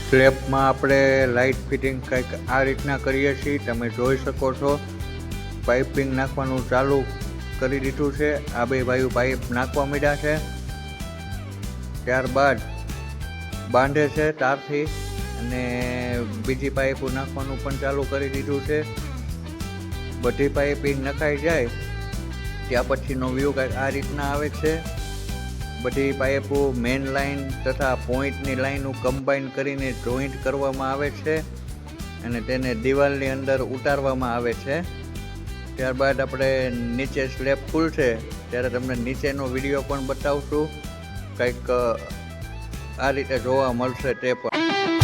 સ્લેબમાં આપણે light fitting કંઈક આ રીતના કરીએ છીએ. તમે જોઈ શકો છો પાઇપિંગ નાખવાનું ચાલુ કરી દીધું છે. આ બે ભાઈઓ પાઇપ નાખવા માંડ્યા છે. ત્યારબાદ બાંધે છે તારથી અને બીજી પાઇપો નાખવાનું પણ ચાલુ કરી દીધું છે. બધી પાઇપિંગ નખાઈ જાય ત્યાં પછીનો વ્યૂ કંઈક આ રીતના આવે છે. બધી પાઇપો મેઇન લાઇન તથા પોઈન્ટની લાઇનો કમ્બાઈન કરીને જોઈન્ટ કરવામાં આવે છે અને તેને દિવાલની અંદર ઉતારવામાં આવે છે. ત્યારબાદ આપણે નીચે સ્લેબ ખુલશે ત્યારે તમને નીચેનો વિડીયો પણ બતાવશું. કંઈક આ રીતે જોવા મળશે તે પણ.